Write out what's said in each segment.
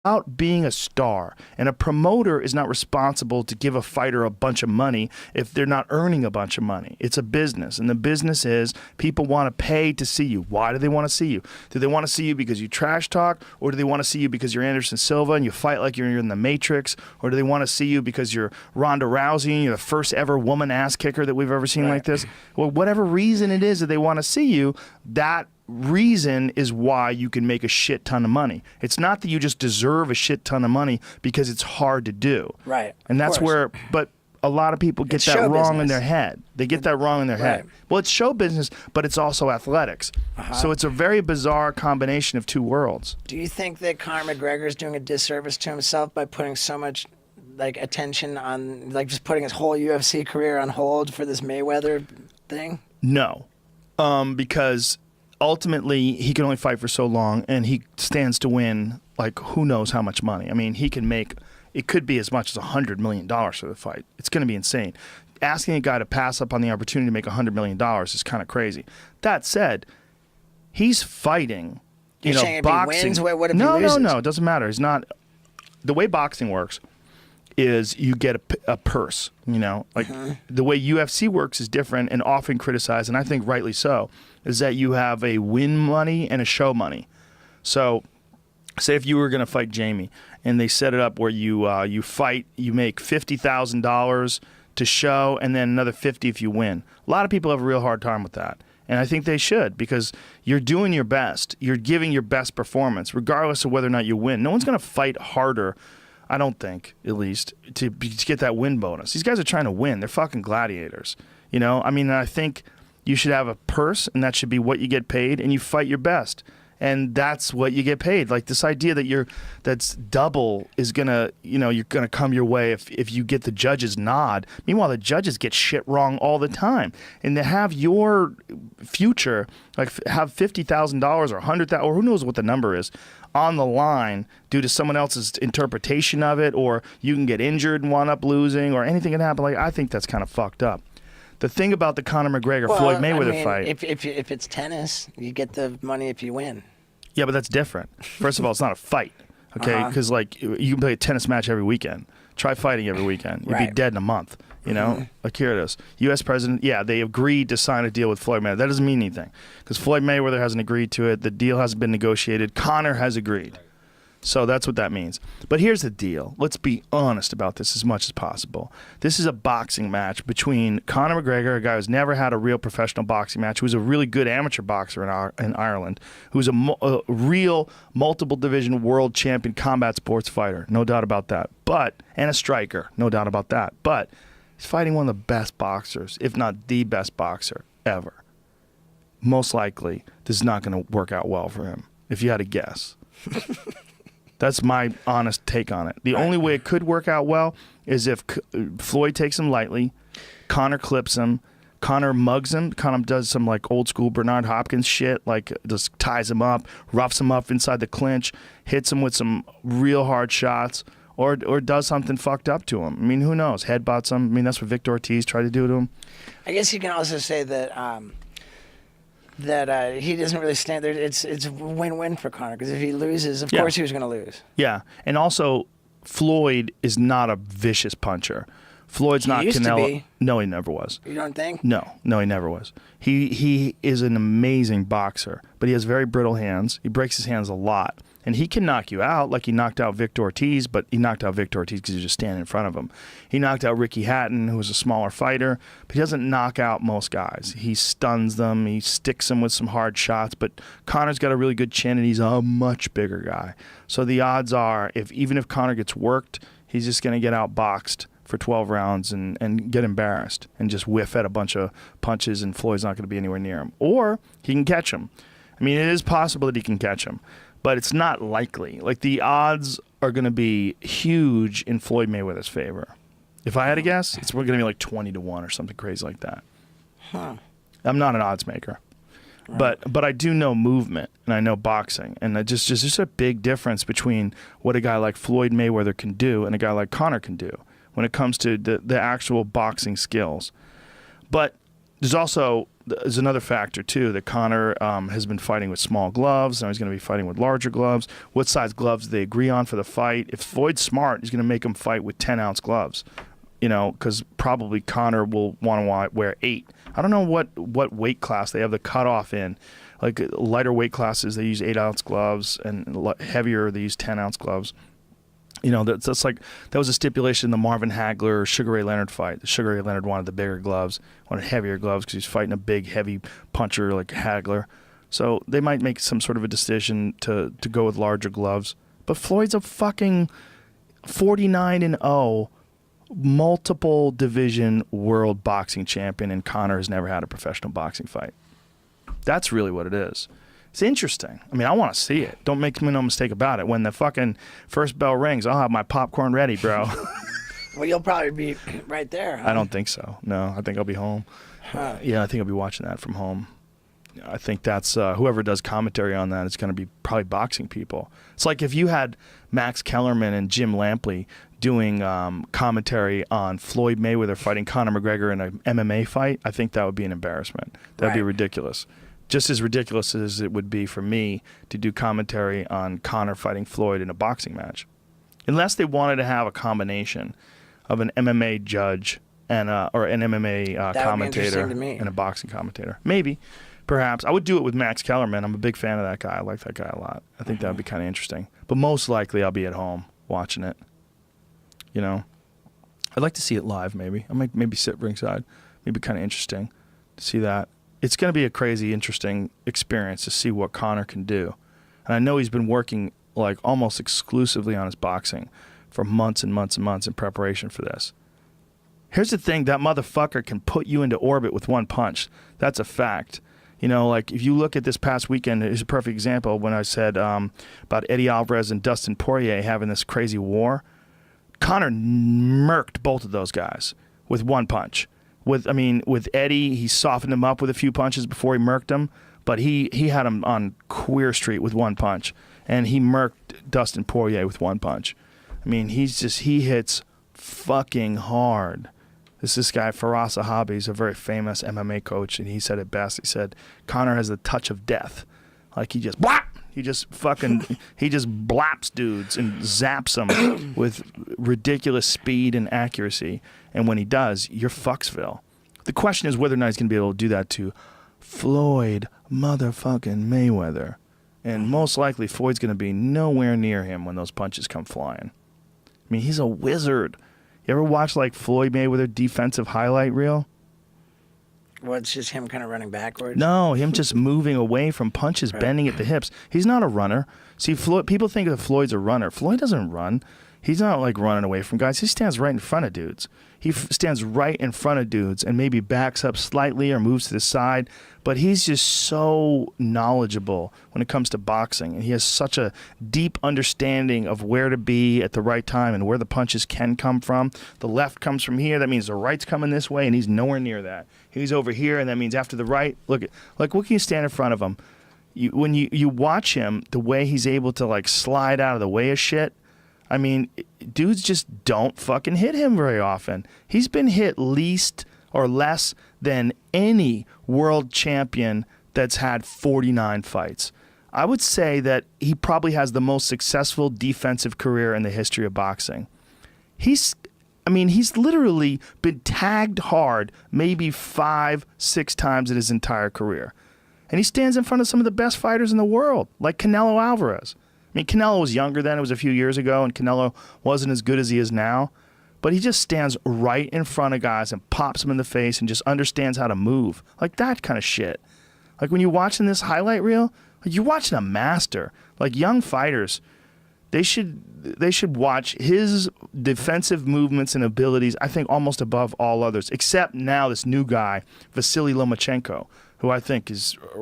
about being a star, and a promoter is not responsible to give a fighter a bunch of money if they're not earning a bunch of money. It's a business, and the business is people want to pay to see you. Why do they want to see you? Do they want to see you because you trash talk, or do they want to see you because you're Anderson Silva and you fight like you're in the Matrix, or do they want to see you because you're Ronda Rousey and you're the first ever woman ass kicker that we've ever seen like this? Well, whatever reason it is that they want to see you, that reason is why you can make a shit ton of money. It's not that you just deserve a shit ton of money because it's hard to do. Right. And that's where, but a lot of people get that wrong in their head. They get that wrong in their head. Well, it's show business, but it's also athletics. So it's a very bizarre combination of two worlds. Do you think that Conor McGregor is doing a disservice to himself by putting so much like attention on, like just putting his whole UFC career on hold for this Mayweather thing? No, because ultimately he can only fight for so long, and he stands to win like who knows how much money. I mean, he can make, it could be as much as $100 million for the fight. It's going to be insane. Asking a guy to pass up on the opportunity to make $100 million is kind of crazy. That said, he's fighting, You're saying boxing. If he wins, what if no, he loses? no, it doesn't matter. It's not, the way boxing works is you get a purse, like the way UFC works is different and often criticized, and I think rightly so, is that you have a win money and a show money. So say if you were going to fight Jamie and they set it up where you fight, you make $50,000 to show and then another 50 if you win. A lot of people have a real hard time with that. And I think they should, because you're doing your best. You're giving your best performance, regardless of whether or not you win. No one's going to fight harder, I don't think, at least, to get that win bonus. These guys are trying to win. They're fucking gladiators. I mean, I think you should have a purse, and that should be what you get paid, and you fight your best. And that's what you get paid. Like this idea that that's double is gonna, you're gonna come your way if you get the judge's nod. Meanwhile, the judges get shit wrong all the time. And to have your future, like have $50,000 or $100,000 or who knows what the number is, on the line due to someone else's interpretation of it, or you can get injured and wind up losing, or anything can happen. Like I think that's kind of fucked up. The thing about the Conor McGregor Floyd Mayweather fight, if it's tennis, you get the money if you win. Yeah, but that's different. First of all, it's not a fight, okay? Because like you can play a tennis match every weekend. Try fighting every weekend. You'd be dead in a month. Like here it is. U.S. president, they agreed to sign a deal with Floyd Mayweather. That doesn't mean anything because Floyd Mayweather hasn't agreed to it. The deal hasn't been negotiated. Conor has agreed. So that's what that means. But here's the deal. Let's be honest about this as much as possible. This is a boxing match between Conor McGregor, a guy who's never had a real professional boxing match, who's a really good amateur boxer in Ireland, who's a real multiple division world champion combat sports fighter, no doubt about that. And a striker, no doubt about that. But he's fighting one of the best boxers, if not the best boxer ever. Most likely, this is not going to work out well for him, if you had to guess. That's my honest take on it. The only way it could work out well is if Floyd takes him lightly, Conor clips him, Conor mugs him, Conor does some like old school Bernard Hopkins shit, like just ties him up, roughs him up inside the clinch, hits him with some real hard shots, or does something fucked up to him. I mean, who knows? Headbutts him. I mean, that's what Victor Ortiz tried to do to him. I guess you can also say that he doesn't really stand there. It's a win-win for Conor, because if he loses, of course he was going to lose. Yeah, and also Floyd is not a vicious puncher. Floyd's not Canelo. No, he never was. You don't think? No, he never was. He is an amazing boxer, but he has very brittle hands. He breaks his hands a lot. And he can knock you out like he knocked out Victor Ortiz, but he knocked out Victor Ortiz because he was just standing in front of him. He knocked out Ricky Hatton, who was a smaller fighter, but he doesn't knock out most guys. He stuns them. He sticks them with some hard shots, but Conor's got a really good chin, and he's a much bigger guy. So the odds are, even if Conor gets worked, he's just going to get outboxed for 12 rounds and get embarrassed and just whiff at a bunch of punches, and Floyd's not going to be anywhere near him. Or he can catch him. I mean, it is possible that he can catch him, but it's not likely. Like, the odds are going to be huge in Floyd Mayweather's favor. If I had to guess, it's going to be like 20-1 or something crazy like that. I'm not an odds maker. Right. But I do know movement, and I know boxing, and just a big difference between what a guy like Floyd Mayweather can do and a guy like Conor can do when it comes to the actual boxing skills. But There's another factor too that Conor has been fighting with small gloves. Now he's going to be fighting with larger gloves. What size gloves do they agree on for the fight? If Floyd's smart, he's going to make him fight with 10-ounce gloves. You know, because probably Conor will want to wear 8. I don't know what weight class they have the cutoff in. Like lighter weight classes, they use 8-ounce gloves, and heavier, they use 10-ounce gloves. You know, that's like, that was a stipulation in the Marvin Hagler Sugar Ray Leonard fight. Sugar Ray Leonard wanted the bigger gloves, wanted heavier gloves because he's fighting a big, heavy puncher like Hagler. So they might make some sort of a decision to go with larger gloves. But Floyd's a fucking 49-0, multiple division world boxing champion, and Conor has never had a professional boxing fight. That's really what it is. It's interesting. I mean, I want to see it. Don't make me no mistake about it. When the fucking first bell rings, I'll have my popcorn ready, bro. Well, you'll probably be right there. Huh? I don't think so. No, I think I'll be home. Huh. Yeah, I think I'll be watching that from home. I think that's whoever does commentary on that is going to be probably boxing people. It's like if you had Max Kellerman and Jim Lampley doing commentary on Floyd Mayweather fighting Conor McGregor in an MMA fight. I think that would be an embarrassment. That would be ridiculous. Just as ridiculous as it would be for me to do commentary on Conor fighting Floyd in a boxing match. Unless they wanted to have a combination of an MMA judge and or an MMA commentator and a boxing commentator. Maybe. Perhaps. I would do it with Max Kellerman. I'm a big fan of that guy. I like that guy a lot. I think that would be kind of interesting. But most likely I'll be at home watching it. You know? I'd like to see it live, maybe. I might maybe sit ringside. Maybe kind of interesting to see that. It's going to be a crazy, interesting experience to see what Conor can do. And I know he's been working like almost exclusively on his boxing for months and months and months in preparation for this. Here's the thing. That motherfucker can put you into orbit with one punch. That's a fact. You know, like if you look at this past weekend, it's a perfect example when I said about Eddie Alvarez and Dustin Poirier having this crazy war. Conor murked both of those guys with one punch. With Eddie, he softened him up with a few punches before he murked him, but he had him on Queer Street with one punch, and he murked Dustin Poirier with one punch. I mean, he hits fucking hard. This guy, Faraz Zahabi, he's a very famous MMA coach, and he said it best. He said, Conor has the touch of death. Like he just blaps dudes and zaps them with ridiculous speed and accuracy. And when he does, you're Fucksville. The question is whether or not he's going to be able to do that to Floyd motherfucking Mayweather. And most likely Floyd's going to be nowhere near him when those punches come flying. I mean, he's a wizard. You ever watch like Floyd Mayweather defensive highlight reel? Well, it's just him kind of running backwards? No, him just moving away from punches, bending at the hips. He's not a runner. See, Floyd, people think that Floyd's a runner. Floyd doesn't run. He's not like running away from guys. He stands right in front of dudes. He stands right in front of dudes and maybe backs up slightly or moves to the side. But he's just so knowledgeable when it comes to boxing. And he has such a deep understanding of where to be at the right time and where the punches can come from. The left comes from here. That means the right's coming this way, and he's nowhere near that. He's over here, and that means after the right, look, what can you stand in front of him? When you watch him, the way he's able to like slide out of the way of shit, I mean, dudes just don't fucking hit him very often. He's been hit least or less than any world champion that's had 49 fights. I would say that he probably has the most successful defensive career in the history of boxing. He's literally been tagged hard maybe 5-6 times in his entire career. And he stands in front of some of the best fighters in the world, like Canelo Alvarez. I mean, Canelo was younger then. It was a few years ago, and Canelo wasn't as good as he is now. But he just stands right in front of guys and pops them in the face and just understands how to move. Like that kind of shit. Like when you're watching this highlight reel, like you're watching a master. Like young fighters, they should watch his defensive movements and abilities, I think, almost above all others, except now this new guy, Vasily Lomachenko, who I think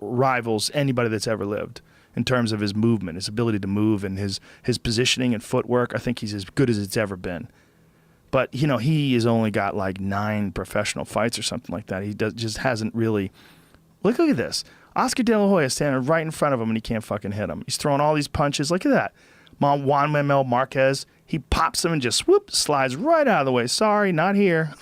rivals anybody that's ever lived. In terms of his movement, his ability to move, and his positioning and footwork, I think he's as good as it's ever been. But, you know, he has only got like 9 professional fights or something like that. He just hasn't really... Look at this. Oscar De La Hoya standing right in front of him and he can't fucking hit him. He's throwing all these punches. Look at that. Juan Manuel Marquez, he pops him and just, whoop, slides right out of the way. Sorry, not here.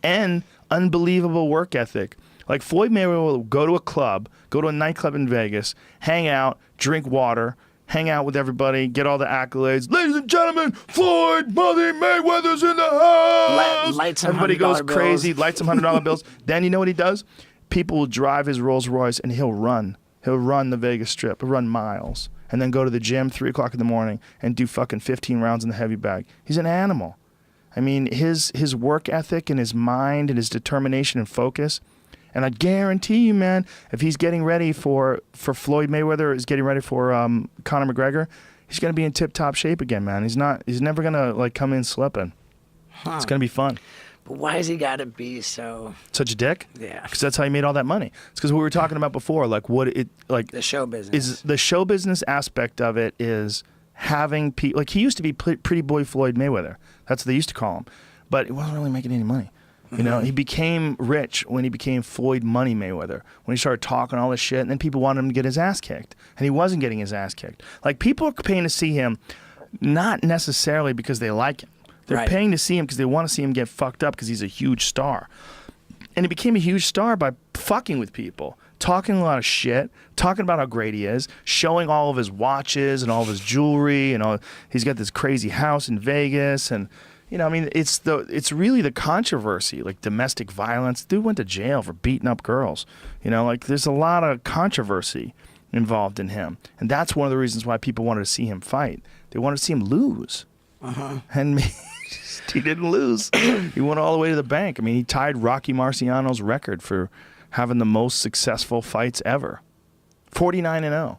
And unbelievable work ethic. Like Floyd Mayweather will go to a club, go to a nightclub in Vegas, hang out, drink water, hang out with everybody, get all the accolades. Ladies and gentlemen, Floyd Mother Mayweather's in the house. Light some Everybody goes $100 crazy, bills. light some $100 bills. Then you know what he does? People will drive his Rolls Royce and he'll run. He'll run the Vegas Strip. He'll run miles. And then go to the gym 3 o'clock in the morning and do fucking 15 rounds in the heavy bag. He's an animal. I mean, his work ethic and his mind and his determination and focus. And I guarantee you, man, if he's getting ready for Floyd Mayweather, is getting ready for Conor McGregor, he's gonna be in tip-top shape again, man. He's never gonna like come in slipping. It's gonna be fun. But why has he got to be so? Such a dick? Yeah. Because that's how he made all that money. It's because we were talking about before, like The show business. is the show business aspect of it is having people like he used to be Pretty Boy Floyd Mayweather. That's what they used to call him, but he wasn't really making any money. You know, he became rich when he became Floyd Money Mayweather, when he started talking all this shit, and then people wanted him to get his ass kicked, and he wasn't getting his ass kicked. Like, people are paying to see him, not necessarily because they like him. They're Right. paying to see him because they want to see him get fucked up because he's a huge star. And he became a huge star by fucking with people, talking a lot of shit, talking about how great he is, showing all of his watches and all of his jewelry, and all. He's got this crazy house in Vegas, and you know, I mean, it's really the controversy, like domestic violence. Dude went to jail for beating up girls. You know, like there's a lot of controversy involved in him, and that's one of the reasons why people wanted to see him fight. They wanted to see him lose, and he didn't lose. He went all the way to the bank. I mean, he tied Rocky Marciano's record for having the most successful fights ever, 49-0.